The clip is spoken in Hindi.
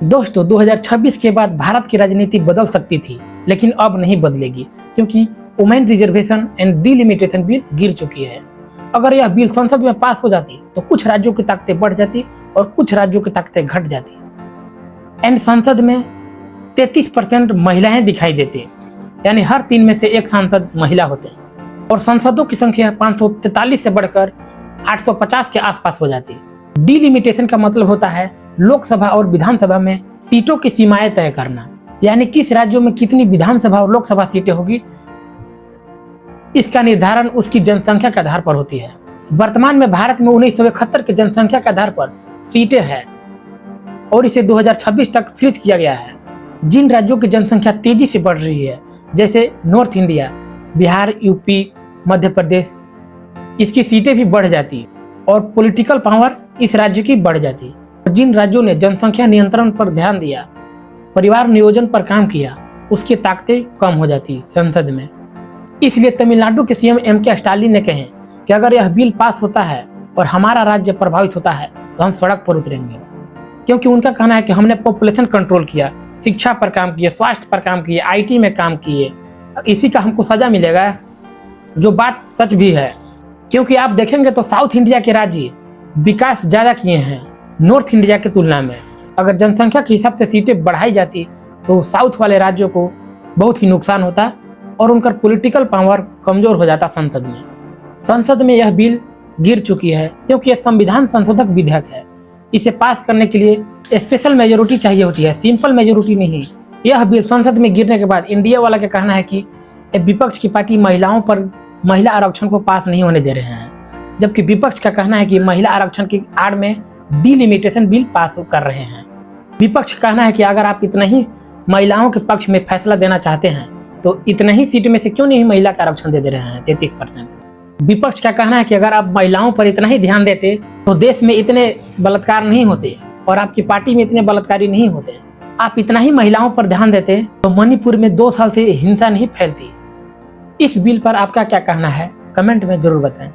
दोस्तों 2026 के बाद भारत की राजनीति बदल सकती थी, लेकिन अब नहीं बदलेगी क्योंकि women reservation and delimitation bill गिर चुकी है। अगर यह बिल संसद में पास हो जाती तो कुछ राज्यों की ताकतें बढ़ जाती और कुछ राज्यों की ताकतें घट जाती एंड संसद में 33% महिलाएं दिखाई देती, यानी हर 3 में से एक सांसद महिला होते और सांसदों की संख्या 543 से बढ़कर 850 के आसपास हो जाती। डिलिमिटेशन का मतलब होता है लोकसभा और विधानसभा में सीटों की सीमाएं तय करना, यानी किस राज्यों में कितनी विधानसभा और लोकसभा सीटें होगी, इसका निर्धारण उसकी जनसंख्या के आधार पर होती है। वर्तमान में भारत में 1971 की जनसंख्या के आधार पर सीटें हैं और इसे 2026 तक फ्रीज किया गया है। जिन राज्यों की जनसंख्या तेजी से बढ़ रही है, जैसे north India, Bihar, UP, Madhya Pradesh, इसकी सीटें भी बढ़ जाती और पॉलिटिकल पावर इस राज्य की बढ़ जाती। जिन राज्यों ने जनसंख्या नियंत्रण पर ध्यान दिया, परिवार नियोजन पर काम किया, उसकी ताकतें कम हो जाती संसद में। इसलिए तमिलनाडु के सीएम एम.के. स्टालिन ने कहे कि अगर यह बिल पास होता है और हमारा राज्य प्रभावित होता है तो हम सड़क पर उतरेंगे, क्योंकि उनका कहना है कि हमने पॉपुलेशन कंट्रोल किया, शिक्षा पर काम किए, स्वास्थ्य पर काम किए, IT में काम किए, इसी का हमको सजा मिलेगा, जो बात सच भी है। क्योंकि आप देखेंगे तो साउथ इंडिया के राज्य विकास ज़्यादा किए हैं नॉर्थ इंडिया की तुलना में। अगर जनसंख्या के हिसाब से सीटें बढ़ाई जाती तो साउथ वाले राज्यों को बहुत ही नुकसान होता और उनका पॉलिटिकल पावर कमजोर हो जाता संसद में। संसद में यह बिल गिर चुकी है क्योंकि यह संविधान संशोधक विधेयक है। इसे पास करने के लिए स्पेशल मेजोरिटी चाहिए होती है, सिंपल मेजोरिटी नहीं। यह बिल संसद में गिरने के बाद इंडिया वाला का कहना है कि विपक्ष की पार्टी महिलाओं पर महिला आरक्षण को पास नहीं होने दे रहे हैं, जबकि विपक्ष का कहना है कि महिला आरक्षण की आड़ में डिलिमिटेशन बिल पास कर रहे हैं। विपक्ष का कहना है कि अगर आप इतना ही महिलाओं के पक्ष में फैसला देना चाहते हैं तो इतना ही सीट में से क्यों नहीं महिला का आरक्षण दे रहे हैं 33%। विपक्ष का कहना है कि अगर आप महिलाओं पर इतना ही ध्यान देते तो देश में इतने बलात्कार नहीं होते और आपकी पार्टी में इतने बलात्कारी नहीं होते। आप इतना ही महिलाओं पर ध्यान देते तो मणिपुर में 2 साल से हिंसा नहीं फैलती। इस बिल पर आपका क्या कहना है, कमेंट में जरूर बताएं।